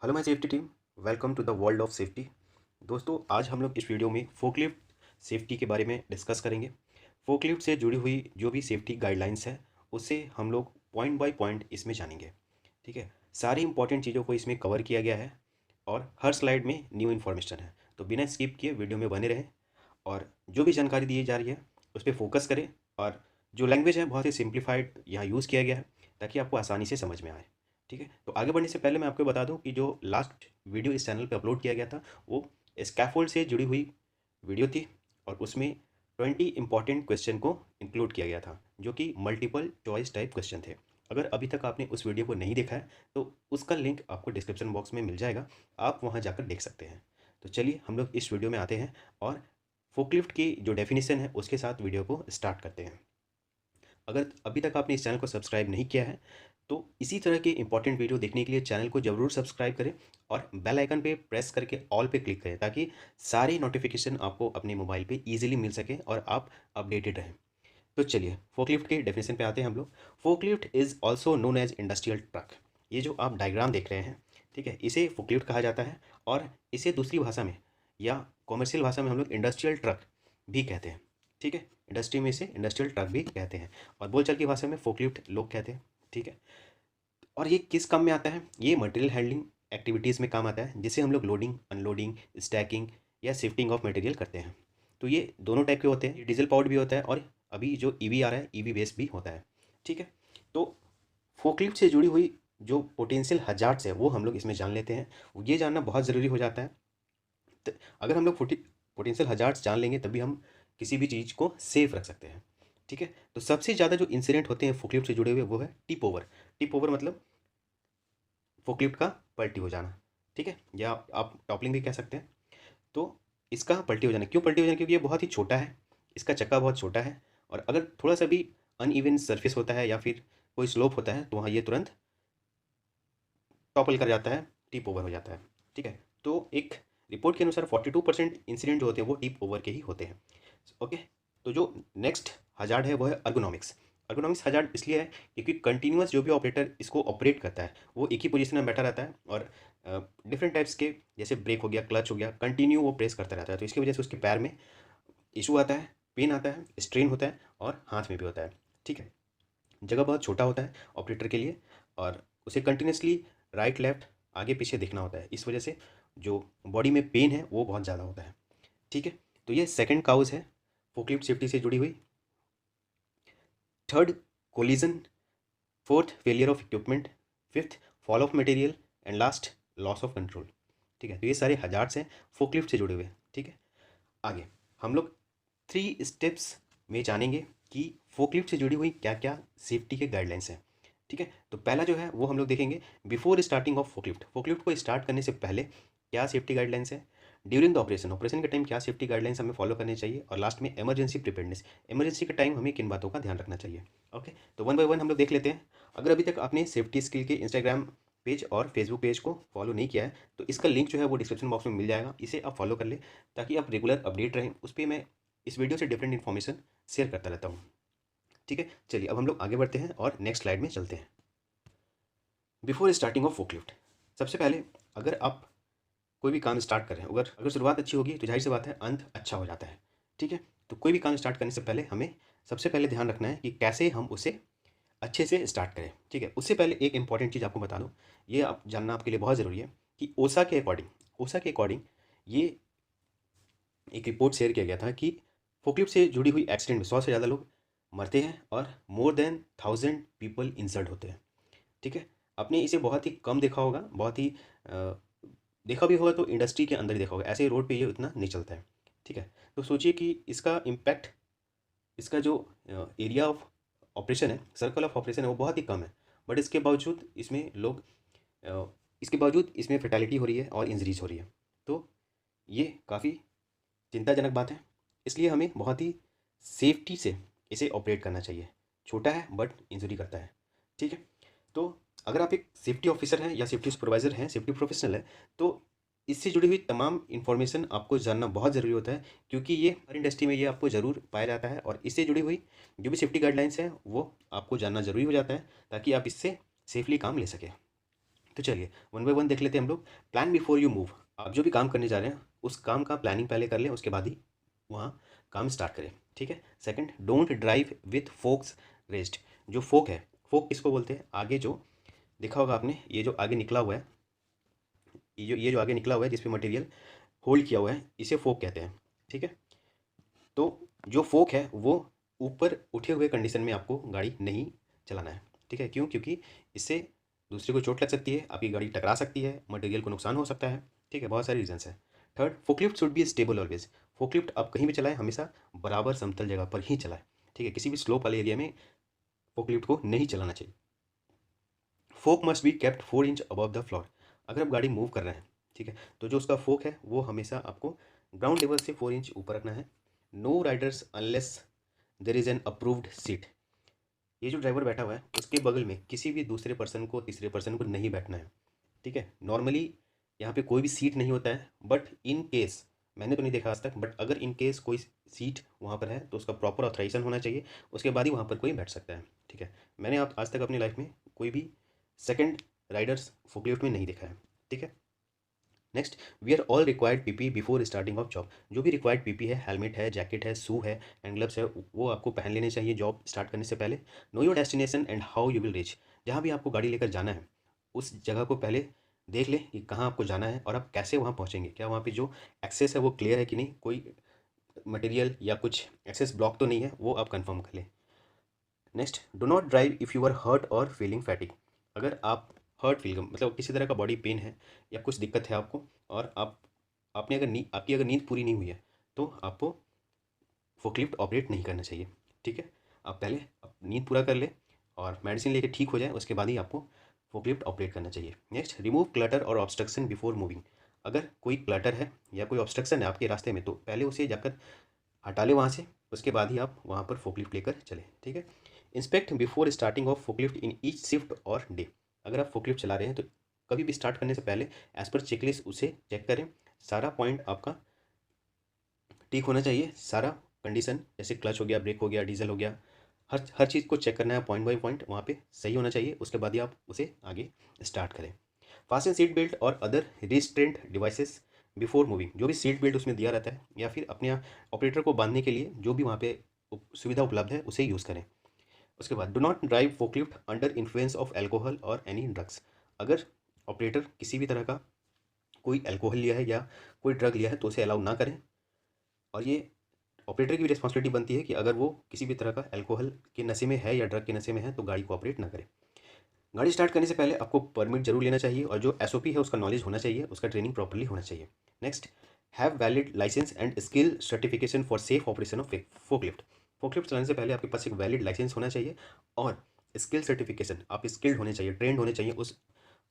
Hello my safety team. Welcome to the world of safety. दोस्तों, आज हम लोग इस वीडियो में फोकलिफ्ट सेफ्टी के बारे में डिस्कस करेंगे। फोकलिफ्ट से जुड़ी हुई जो भी सेफ्टी गाइडलाइंस है उससे हम लोग पॉइंट बाय पॉइंट इसमें जानेंगे। ठीक है, सारी इंपॉर्टेंट चीज़ों को इसमें कवर किया गया है और हर स्लाइड में न्यू इन्फॉर्मेशन है, तो बिना स्किप किए वीडियो में बने रहें और जो भी जानकारी दी जा रही है उस पर फोकस करें। और जो लैंग्वेज है बहुत ही सिंप्लीफाइड यहाँ यूज़ किया गया है ताकि आपको आसानी से समझ में आए। ठीक है, तो आगे बढ़ने से पहले मैं आपको बता दूं कि जो लास्ट वीडियो इस चैनल पे अपलोड किया गया था वो स्कैफोल्ड से जुड़ी हुई वीडियो थी और उसमें 20 इंपॉर्टेंट क्वेश्चन को इंक्लूड किया गया था जो कि मल्टीपल चॉइस टाइप क्वेश्चन थे। अगर अभी तक आपने उस वीडियो को नहीं देखा है तो उसका लिंक आपको डिस्क्रिप्शन बॉक्स में मिल जाएगा, आप वहाँ जाकर देख सकते हैं। तो चलिए हम लोग इस वीडियो में आते हैं और फोकलिफ्ट की जो डेफिनेशन है उसके साथ वीडियो को स्टार्ट करते हैं। अगर अभी तक आपने इस चैनल को सब्सक्राइब नहीं किया है तो इसी तरह के इंपॉर्टेंट वीडियो देखने के लिए चैनल को ज़रूर सब्सक्राइब करें और बेल आइकन पे प्रेस करके ऑल पे क्लिक करें ताकि सारी नोटिफिकेशन आपको अपने मोबाइल पे इजीली मिल सके और आप अपडेटेड रहें। तो चलिए फोकलिफ्ट के डेफिनेशन पे आते हैं हम लोग। Forklift is also known as industrial truck. ये जो आप डायग्राम देख रहे हैं, ठीक है, इसे फोकलिफ्ट कहा जाता है और इसे दूसरी भाषा में या कॉमर्शियल भाषा में हम लोग इंडस्ट्रियल ट्रक भी कहते हैं। ठीक है, इंडस्ट्री में इसे इंडस्ट्रियल ट्रक भी कहते हैं और बोलचाल की भाषा में फोकलिफ्ट लोग कहते हैं। ठीक है, और ये किस काम में आता है? ये मटेरियल हैंडलिंग एक्टिविटीज़ में काम आता है जिसे हम लोग लोडिंग, अनलोडिंग, स्टैकिंग या शिफ्टिंग ऑफ मटेरियल करते हैं। तो ये दोनों टाइप के होते हैं, ये डीजल पावर्ड भी होता है और अभी जो ईवी आ रहा है ईवी बेस्ड भी होता है। ठीक है, तो फोकलिफ्ट से जुड़ी हुई जो पोटेंशियल हजार्ड्स है वो हम लोग इसमें जान लेते हैं। ये जानना बहुत ज़रूरी हो जाता है। तो अगर हम लोग पोटेंशियल हजार्ड्स जान लेंगे तभी हम किसी भी चीज़ को सेफ रख सकते हैं। ठीक है, तो सबसे ज़्यादा जो इंसिडेंट होते हैं फोकलिफ्ट से जुड़े हुए वो है टिप ओवर। टिप ओवर मतलब फोकलिफ्ट का पलटी हो जाना। ठीक है, या आप टॉपलिंग भी कह सकते हैं। तो इसका पलटी हो जाना, क्यों पलटी हो जाना? क्योंकि ये बहुत ही छोटा है, इसका चक्का बहुत छोटा है और अगर थोड़ा सा भी अनइवन सरफेस होता है या फिर कोई स्लोप होता है तो वहाँ ये तुरंत टॉपल कर जाता है, टिप ओवर हो जाता है। ठीक है, तो एक रिपोर्ट के अनुसार 42% इंसिडेंट जो होते हैं वो टिप ओवर के ही होते हैं। ओके, तो जो नेक्स्ट हजार्ड है वो है अर्गोनॉमिक्स। अर्गोनॉमिक्स हजार्ड इसलिए है क्योंकि कंटिन्यूअस जो भी ऑपरेटर इसको ऑपरेट करता है वो एक ही पोजीशन में बैठा रहता है और डिफरेंट टाइप्स के जैसे ब्रेक हो गया, क्लच हो गया, कंटिन्यू वो प्रेस करता रहता है, तो इसकी वजह से उसके पैर में इशू आता है, पेन आता है, स्ट्रेन होता है और हाथ में भी होता है। ठीक है, जगह बहुत छोटा होता है ऑपरेटर के लिए और उसे कंटिन्यूसली राइट लेफ्ट आगे पीछे देखना होता है, इस वजह से जो बॉडी में पेन है वो बहुत ज़्यादा होता है। ठीक है, तो ये सेकंड काउज है फोकलिफ्ट सेफ्टी से जुड़ी हुई। Third, collision. Fourth, failure of equipment. Fifth, fall of material and last, loss of control. ठीक है, तो ये सारे हजार्ड्स हैं फोकलिफ्ट से जुड़े हुए। ठीक है, आगे हम लोग 3 स्टेप्स में जानेंगे कि फोकलिफ्ट से जुड़ी हुई क्या क्या सेफ्टी के गाइडलाइंस हैं। ठीक है, तो पहला जो है वो हम लोग देखेंगे before starting of forklift. Forklift को स्टार्ट करने से पहले क्या सेफ्टी गाइडलाइंस है, ड्यूरिंग द ऑपरेशन, ऑपरेशन के टाइम क्या सेफ्टी गाइडलाइंस हमें फॉलो करने चाहिए, और लास्ट में इमरजेंसी प्रिपेयर्डनेस, इमरजेंसी के टाइम हमें किन बातों का ध्यान रखना चाहिए। ओके, तो वन बाय वन हम लोग देख लेते हैं। अगर अभी तक आपने सेफ्टी स्किल के इंस्टाग्राम पेज और फेसबुक पेज को फॉलो नहीं किया है तो इसका लिंक जो है वो डिस्क्रिप्शन बॉक्स में मिल जाएगा, इसे आप फॉलो कर ले ताकि आप रेगुलर अपडेट रहें। उस पर मैं इस वीडियो से डिफरेंट इन्फॉर्मेशन शेयर करता रहता हूँ। ठीक है, चलिए अब हम लोग आगे बढ़ते हैं और नेक्स्ट स्लाइड में चलते हैं। बिफोर स्टार्टिंग ऑफ फोकलिफ्ट, सबसे पहले अगर आप कोई भी काम स्टार्ट कर रहे हैं, अगर अगर शुरुआत अच्छी होगी तो जाहिर सी बात है अंत अच्छा हो जाता है। ठीक है, तो कोई भी काम स्टार्ट करने से पहले हमें सबसे पहले ध्यान रखना है कि कैसे हम उसे अच्छे से स्टार्ट करें। ठीक है, उससे पहले एक इंपॉर्टेंट चीज़ आपको बता दूँ, ये आप जानना आपके लिए बहुत ज़रूरी है कि ओसा के अकॉर्डिंग ये एक रिपोर्ट शेयर किया गया था कि फोकलिफ्ट से जुड़ी हुई एक्सीडेंट में 100 से ज़्यादा लोग मरते हैं और मोर देन 1000 पीपल इंजर्ड होते हैं। ठीक है, आपने इसे बहुत ही कम देखा होगा, बहुत ही अ, देखा भी होगा तो इंडस्ट्री के अंदर ही देखा होगा, ऐसे रोड पे ये उतना नहीं चलता है। ठीक है, तो सोचिए कि इसका इम्पैक्ट, इसका जो एरिया ऑफ ऑपरेशन है, सर्कल ऑफ ऑपरेशन है वो बहुत ही कम है, बट अ, इसके बावजूद इसमें फैटेलिटी हो रही है और इंजरीज हो रही है। तो ये काफ़ी चिंताजनक बात है, इसलिए हमें बहुत ही सेफ्टी से इसे ऑपरेट करना चाहिए। छोटा है बट इंजरी करता है। ठीक है, तो अगर आप एक सेफ्टी ऑफिसर हैं या सेफ्टी सुपरवाइज़र हैं, सेफ्टी प्रोफेशनल है, तो इससे जुड़ी हुई तमाम इन्फॉर्मेशन आपको जानना बहुत ज़रूरी होता है क्योंकि ये हर इंडस्ट्री में ये आपको ज़रूर पाया जाता है और इससे जुड़ी हुई जो भी सेफ्टी गाइडलाइंस हैं वो आपको जानना ज़रूरी हो जाता है ताकि आप इससे सेफली काम ले सकें। तो चलिए वन बाय वन देख लेते हैं हम लोग। Plan before you move. आप जो भी काम करने जा रहे हैं उस काम का प्लानिंग पहले कर लें, उसके बाद ही वहाँ काम स्टार्ट करें। ठीक है। Second, don't drive with forks raised. जो फोक है, फोक किसको बोलते हैं? आगे जो देखा होगा आपने, ये जो आगे निकला हुआ है, ये जो आगे निकला हुआ है जिस पे मटेरियल होल्ड किया हुआ है, इसे फोक कहते हैं। ठीक है। तो जो फोक है वो ऊपर उठे हुए कंडीशन में आपको गाड़ी नहीं चलाना है। ठीक है। क्यों? क्योंकि इससे दूसरे को चोट लग सकती है, आपकी गाड़ी टकरा सकती है, मटेरियल को नुकसान हो सकता है। ठीक है। बहुत सारे रीजंस हैं। Third, forklift should be stable always. Forklift आप कहीं भी चलाएं, हमेशा बराबर समतल जगह पर ही चलाएं। ठीक है। किसी भी स्लोप वाले एरिया में फोकलिफ्ट को नहीं चलाना चाहिए। Fork must be kept 4 inch above the floor. अगर आप गाड़ी मूव कर रहे हैं, ठीक है, तो जो उसका फोक है वो हमेशा आपको ग्राउंड लेवल से 4 इंच ऊपर रखना है। No riders unless there is an approved seat. ये जो ड्राइवर बैठा हुआ है उसके बगल में किसी भी दूसरे पर्सन को, तीसरे पर्सन को नहीं बैठना है। ठीक है। नॉर्मली यहाँ पे कोई भी सीट नहीं होता है, बट इन केस, मैंने तो नहीं देखा आज तक, बट अगर इन केस कोई सीट वहाँ पर है तो उसका प्रॉपर ऑथराइजेशन होना चाहिए, उसके बाद ही वहाँ पर कोई बैठ सकता है। ठीक है। मैंने आप आज तक अपनी लाइफ में कोई भी सेकंड राइडर्स फोकलिफ्ट में नहीं देखा है। ठीक है। Next, we are all required PP before starting of job. जो भी रिक्वायर्ड पीपी है, हेलमेट है, जैकेट है, शू है एंड ग्लव्स है, वो आपको पहन लेने चाहिए जॉब स्टार्ट करने से पहले। Know your destination and how you will reach. जहाँ भी आपको गाड़ी लेकर जाना है उस जगह को पहले देख लें कि कहाँ आपको जाना है और आप कैसे वहाँ पहुँचेंगे। क्या वहाँ पे जो एक्सेस है वो क्लियर है कि नहीं, कोई मटेरियल या कुछ एक्सेस ब्लॉक तो नहीं है, वो आप कंफर्म कर लें। Next, do not drive if you are hurt और फीलिंग फैटिक। अगर आप हर्ट फील, मतलब किसी तरह का बॉडी पेन है या कुछ दिक्कत है आपको, और आपने अगर आपकी अगर नींद पूरी नहीं हुई है, तो आपको फोकलिफ्ट ऑपरेट नहीं करना चाहिए। ठीक है। आप पहले नींद पूरा कर ले और मेडिसिन लेके ठीक हो जाए, उसके बाद ही आपको फोकलिफ्ट ऑपरेट करना चाहिए। नेक्स्ट, रिमूव क्लटर और ऑब्स्ट्रक्शन बिफोर मूविंग। अगर कोई क्लटर है या कोई ऑब्स्ट्रक्शन है आपके रास्ते में, तो पहले उसे जाकर हटा ले वहाँ से, उसके बाद ही आप वहाँ पर फोकलिफ्ट लेकर चलें। ठीक है। Inspect before starting of forklift in each shift और डे। अगर आप फोकलिफ्ट चला रहे हैं तो कभी भी स्टार्ट करने से पहले एज पर चेकलिस्ट उसे चेक करें। सारा पॉइंट आपका ठीक होना चाहिए, सारा कंडीशन, जैसे क्लच हो गया, ब्रेक हो गया, डीजल हो गया, हर चीज़ को चेक करना है पॉइंट बाई पॉइंट, वहाँ पे सही होना चाहिए, उसके बाद ही आप उसे आगे स्टार्ट करें। फास्टन सीट बेल्ट और other restraint devices before moving. जो भी सीट बेल्ट उसमें दिया रहता है या फिर अपने ऑपरेटर को बांधने के लिए जो भी वहाँ पे सुविधा उपलब्ध है उसे यूज़ करें। उसके बाद, dough not drive forklift under influence of alcohol और एनी ड्रग्स। अगर ऑपरेटर किसी भी तरह का कोई एल्कोहल लिया है या कोई ड्रग लिया है तो उसे अलाउ ना करें। और ये ऑपरेटर की भी रिस्पॉन्सिबिलिटी बनती है कि अगर वो किसी भी तरह का एल्कोहल के नशे में है या ड्रग के नशे में है तो गाड़ी को ऑपरेट ना करें। गाड़ी स्टार्ट करने से पहले आपको परमिट जरूर लेना चाहिए और जो एसओपी है उसका नॉलेज होना चाहिए, उसका ट्रेनिंग प्रॉपर्ली होना चाहिए। Next, have valid licence and skill certification for safe operation of forklift. Forklift चलाने से पहले आपके पास एक वैलिड लाइसेंस होना चाहिए और स्किल सर्टिफिकेशन, आप स्किल्ड होने चाहिए, ट्रेंड होने चाहिए उस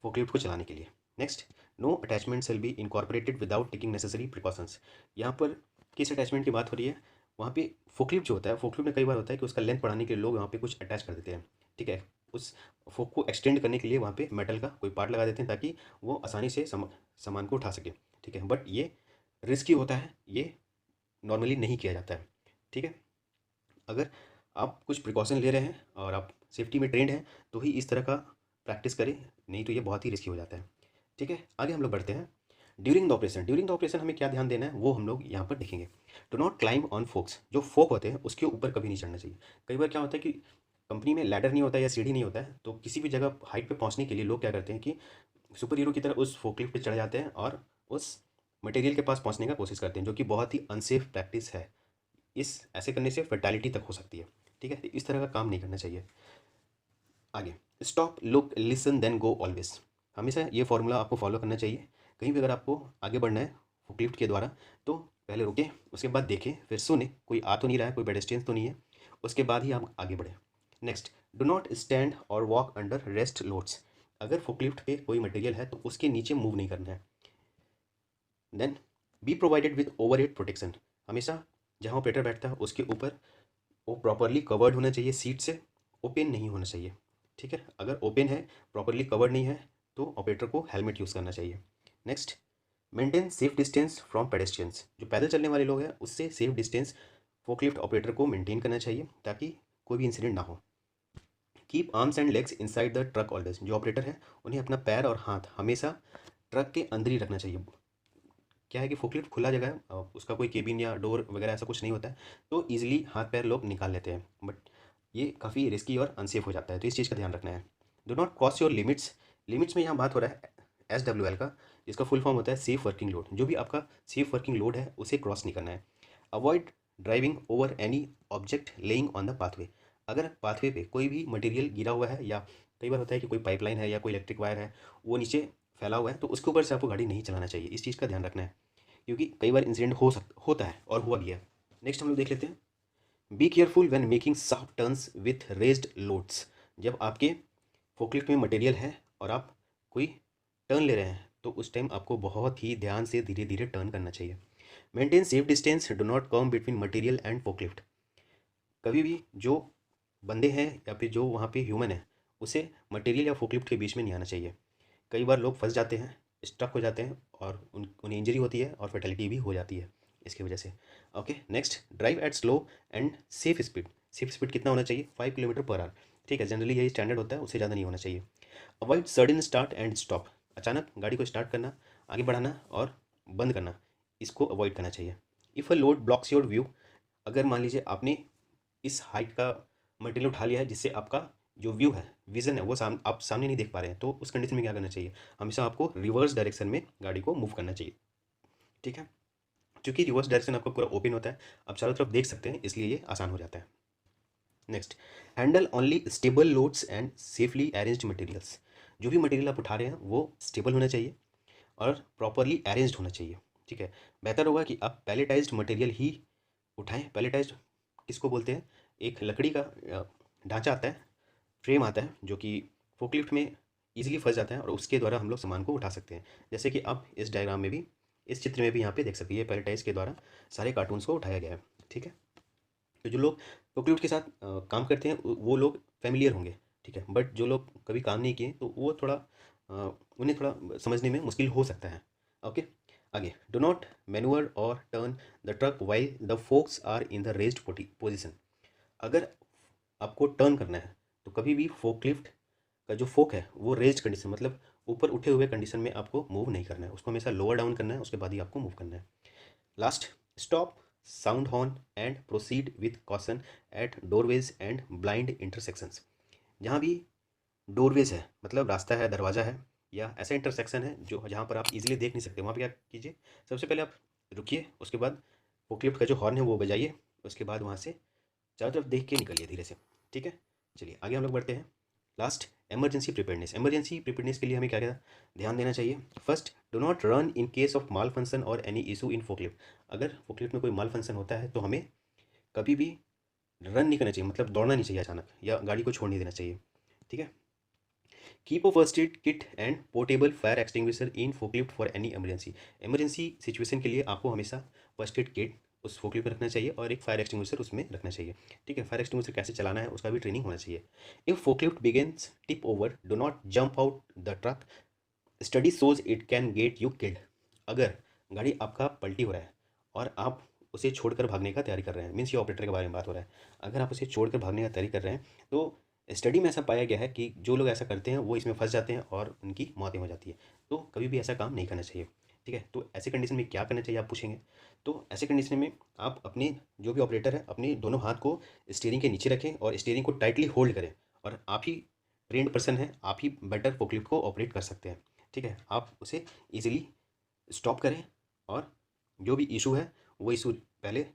फोकलिफ्ट को चलाने के लिए। Next, no attachment will be incorporated without taking necessary precautions. यहाँ पर किस अटैचमेंट की बात हो रही है? वहाँ पे फोकलिफ्ट जो होता है, फोकलिफ्ट में कई बार होता है कि उसका लेंथ बढ़ाने के लिए लोग वहाँ पे कुछ अटैच कर देते हैं। ठीक है। उस फोक को एक्सटेंड करने के लिए वहाँ पे मेटल का कोई पार्ट लगा देते हैं ताकि वो आसानी से सामान को उठा सके। ठीक है। बट ये रिस्की होता है, ये नॉर्मली नहीं किया जाता है। ठीक है। अगर आप कुछ प्रिकॉशन ले रहे हैं और आप सेफ्टी में ट्रेंड हैं तो ही इस तरह का प्रैक्टिस करें, नहीं तो ये बहुत ही रिस्की हो जाता है। ठीक है। आगे हम लोग बढ़ते हैं। ड्यूरिंग द ऑपरेशन हमें क्या ध्यान देना है वो हम लोग यहाँ पर देखेंगे। Do not climb on forks. जो फोक होते हैं उसके ऊपर कभी नहीं चढ़ना चाहिए। कई बार क्या होता है कि कंपनी में लैडर नहीं होता है या सीढ़ी नहीं होता है, तो किसी भी जगह हाइट पे पहुंचने के लिए लोग क्या करते हैं कि सुपर हीरो की तरह उस फोकलिफ्ट पे चढ़ जाते हैं और उस मटेरियल के पास पहुंचने का कोशिश करते हैं, जो कि बहुत ही अनसेफ प्रैक्टिस है। इस ऐसे करने से फर्टैलिटी तक हो सकती है। ठीक है। तो इस तरह का काम नहीं करना चाहिए। आगे, stop look listen then go always. हमेशा ये फॉर्मूला आपको फॉलो करना चाहिए। कहीं भी अगर आपको आगे बढ़ना है फोकलिफ्ट के द्वारा तो पहले रुकें, उसके बाद देखें, फिर सुने कोई आ तो नहीं रहा है, कोई पेडेस्ट्रियन तो नहीं है, उसके बाद ही आप आगे बढ़ें। नेक्स्ट, डो नॉट स्टैंड और वॉक अंडर रेस्ट लोड्स। अगर फोकलिफ्ट पे कोई मटेरियल है तो उसके नीचे मूव नहीं करना है। Then, be provided with overhead protection. हमेशा जहाँ ऑपरेटर बैठता है उसके ऊपर वो प्रॉपरली कवर्ड होना चाहिए सीट से, ओपन नहीं होना चाहिए। ठीक है। अगर ओपन है, प्रॉपरली कवर्ड नहीं है, तो ऑपरेटर को हेलमेट यूज़ करना चाहिए। Next, maintain safe distance from pedestrians. जो पैदल चलने वाले लोग हैं उससे सेफ डिस्टेंस फोकलिफ्ट ऑपरेटर को मेंटेन करना चाहिए ताकि कोई भी इंसिडेंट ना हो। Keep arms and legs inside the truck always. जो ऑपरेटर है उन्हें अपना पैर और हाथ हमेशा ट्रक के अंदर ही रखना चाहिए। क्या है कि फोकलिफ्ट खुला जगह है, उसका कोई केबिन या डोर वगैरह ऐसा कुछ नहीं होता है, तो ईजिली हाथ पैर लोग निकाल लेते हैं, बट ये काफ़ी रिस्की और अनसेफ हो जाता है, तो इस चीज़ का ध्यान रखना है। Do not cross your limits. Limits में यहाँ बात हो रहा है SWL का, जिसका फुल फॉर्म होता है सेफ वर्किंग लोड। जो भी आपका सेफ वर्किंग लोड है उसे क्रॉस नहीं करना है। Avoid driving over any object laying on the pathway. अगर पाथवे पे कोई भी मटेरियल गिरा हुआ है, या कई बार होता है कि कोई पाइपलाइन है या कोई इलेक्ट्रिक वायर है वो नीचे फैला हुआ है, तो उसके ऊपर से आपको गाड़ी नहीं चलाना चाहिए। इस चीज़ का ध्यान रखना है, क्योंकि कई बार इंसिडेंट होता है और हुआ भी है। नेक्स्ट हम लोग देख लेते हैं, be careful when making sharp turns with raised loads. जब आपके फोकलिफ्ट में मटेरियल है और आप कोई टर्न ले रहे हैं, तो उस टाइम आपको बहुत ही ध्यान से धीरे धीरे टर्न करना चाहिए। Maintain safe distance, do not come between material and forklift. कभी भी जो बंदे हैं या फिर जो वहाँ पे ह्यूमन है, उसे मटेरियल या फोकलिफ्ट के बीच में नहीं आना चाहिए। कई बार लोग फंस जाते हैं, स्टक हो जाते हैं और उन्हें इंजरी होती है और फर्टिलिटी भी हो जाती है इसकी वजह से। Okay, next, drive eight slow and safe speed. Safe speed कितना होना चाहिए? 5 किलोमीटर पर आवर। ठीक है, जनरली यही स्टैंडर्ड होता है, उससे ज़्यादा नहीं होना चाहिए। Avoid sudden start and stop. अचानक गाड़ी को स्टार्ट करना, आगे बढ़ाना और बंद करना, इसको अवॉइड करना चाहिए। If a load blocks your view. अगर मान लीजिए आपने इस हाइट का मटेरियल उठा लिया है जिससे आपका जो व्यू है, विज़न है, वो आप सामने नहीं देख पा रहे हैं, तो उस कंडीशन में क्या करना चाहिए? हमेशा आपको रिवर्स डायरेक्शन में गाड़ी को मूव करना चाहिए। ठीक है, क्योंकि रिवर्स डायरेक्शन आपका पूरा ओपन होता है, आप चारों तरफ देख सकते हैं, इसलिए ये आसान हो जाता है। Next, handle only stable loads and safely arranged materials. जो भी मटेरियल आप उठा रहे हैं वो स्टेबल होना चाहिए और प्रॉपरली अरेंज्ड होना चाहिए। ठीक है, बेहतर होगा कि आप पैलेटाइज्ड मटेरियल ही उठाएं। पैलेटाइज्ड किसको बोलते हैं? एक लकड़ी का ढांचा आता है, फ्रेम आता है, जो कि फोकलिफ्ट में इजीली फंस जाता है और उसके द्वारा हम लोग सामान को उठा सकते हैं। जैसे कि आप इस डायग्राम में भी, इस चित्र में भी यहाँ पे देख सकते हैं, ये पैलेटाइज के द्वारा सारे कार्टून्स को उठाया गया है। ठीक है, तो जो लोग फोकलिफ्ट के साथ काम करते हैं वो लोग फेमिलियर होंगे। ठीक है, बट जो लोग कभी काम नहीं किए तो वो थोड़ा उन्हें थोड़ा समझने में मुश्किल हो सकता है। ओके, आगे, डो नॉट मैनुअर और turn the truck while the forks are in the raised position. अगर आपको टर्न करना है तो कभी भी फोकलिफ्ट का जो फोक है वो रेज्ड कंडीशन, मतलब ऊपर उठे हुए कंडीशन में आपको मूव नहीं करना है, उसको हमेशा लोअर डाउन करना है, उसके बाद ही आपको मूव करना है। Last, stop, sound horn and proceed with caution at doorways and blind intersections. जहाँ भी डोरवेज है, मतलब रास्ता है, दरवाज़ा है, या ऐसा इंटरसेक्शन है जो जहाँ पर आप इजीली देख नहीं सकते, वहाँ पर क्या कीजिए? सबसे पहले आप रुकिए, उसके बाद फोकलिफ्ट का जो हॉर्न है वो बजाइए, उसके बाद वहाँ से चारों तरफ देख के निकलिए धीरे से। ठीक है, चलिए आगे हम लोग बढ़ते हैं। Last, emergency preparedness. Emergency preparedness के लिए हमें क्या क्या ध्यान देना चाहिए? First, do not run in case of mall function और एनी इशू इन फोकलिफ्ट। अगर फोकलिफ्ट में कोई माल फंक्शन होता है तो हमें कभी भी रन नहीं करना चाहिए, मतलब दौड़ना नहीं चाहिए अचानक, या गाड़ी को छोड़ नहीं देना चाहिए। ठीक है, keep a first aid kit and portable fire extinguisher in forklift for any emergency. Emergency situation के लिए आपको हमेशा फर्स्ट एड किट उस फोकलिफ्ट में रखना चाहिए और एक फायर एक्सटिंग्विशर उसमें रखना चाहिए। ठीक है, फायर एक्सटिंग्विशर कैसे चलाना है उसका भी ट्रेनिंग होना चाहिए। If forklift begins tip over, do not jump out the truck, study shows it can get you killed. अगर गाड़ी आपका पलटी हो रहा है और आप उसे छोड़कर भागने का तैयारी कर रहे हैं, मीन्स ये ऑपरेटर के बारे में बात हो रहा है, अगर आप उसे छोड़कर भागने का तैयारी कर रहे हैं, तो स्टडी में ऐसा पाया गया है कि जो लोग ऐसा करते हैं वो इसमें फंस जाते हैं और उनकी मौतें हो जाती है। तो कभी भी ऐसा काम नहीं करना चाहिए। ठीक है, तो ऐसे कंडीशन में क्या करना चाहिए आप पूछेंगे, तो ऐसे कंडीशन में आप अपने जो भी ऑपरेटर है अपने दोनों हाथ को स्टीयरिंग के नीचे रखें और स्टीयरिंग को टाइटली होल्ड करें, और आप ही ट्रेंड पर्सन हैं, आप ही बेटर फोकलिफ्ट को ऑपरेट कर सकते हैं। ठीक है, आप उसे इजीली स्टॉप करें और जो भी इशू है वो इशू पहले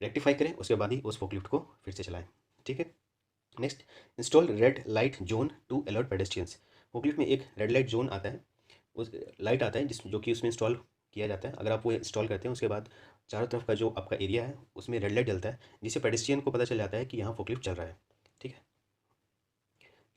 रेक्टिफाई करें, उसके बाद ही उस फोकलिफ्ट को फिर से चलाएं। ठीक है, next, install red light zone to alert pedestrians. Forklift में एक रेड लाइट जोन आता है, उस लाइट आता है जो कि उसमें इंस्टॉल किया जाता है। अगर आप वो इंस्टॉल करते हैं उसके बाद चारों तरफ का जो आपका एरिया है उसमें रेड लाइट जलता है, जिससे पेडेस्ट्रियन को पता चल जाता है कि यहाँ फोकलिफ्ट चल रहा है। ठीक है,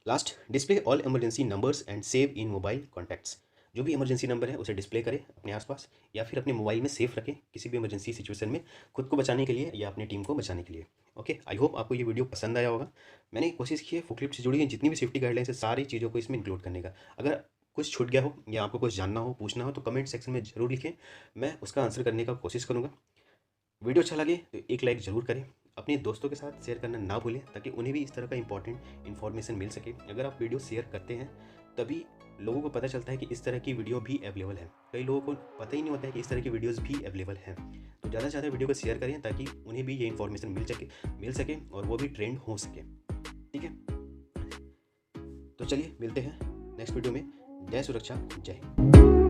last, display all emergency numbers and save in mobile contacts. जो भी इमरजेंसी नंबर है उसे डिस्प्ले करें अपने आसपास या फिर अपने मोबाइल में सेव रखें, किसी भी इमरजेंसी सिचुएशन में खुद को बचाने के लिए या अपनी टीम को बचाने के लिए। ओके, आई होप आपको ये वीडियो पसंद आया होगा। मैंने कोशिश की है फोकलिफ्ट से जुड़ी हुई जितनी भी सेफ्टी गाइडलाइंस है सारी चीज़ों को इसमें इंक्लूड करने का। अगर कुछ छूट गया हो या आपको कुछ जानना हो, पूछना हो, तो कमेंट सेक्शन में ज़रूर लिखें, मैं उसका आंसर करने का कोशिश करूँगा। वीडियो अच्छा लगे तो एक लाइक ज़रूर करें अपने दोस्तों के साथ शेयर करना ना भूलें, ताकि उन्हें भी इस तरह का इंपॉर्टेंट इन्फॉर्मेशन मिल सके। अगर आप वीडियो शेयर करते हैं तभी लोगों को पता चलता है कि इस तरह की वीडियो भी अवेलेबल है। कई लोगों को पता ही नहीं होता है कि इस तरह की वीडियोस भी अवेलेबल हैं। तो ज़्यादा से ज़्यादा वीडियो को शेयर करें ताकि उन्हें भी ये इन्फॉर्मेशन मिल सके और वो भी ट्रेंड हो सके। ठीक है, तो चलिए मिलते हैं नेक्स्ट वीडियो में। जय सुरक्षा, जय हिंद।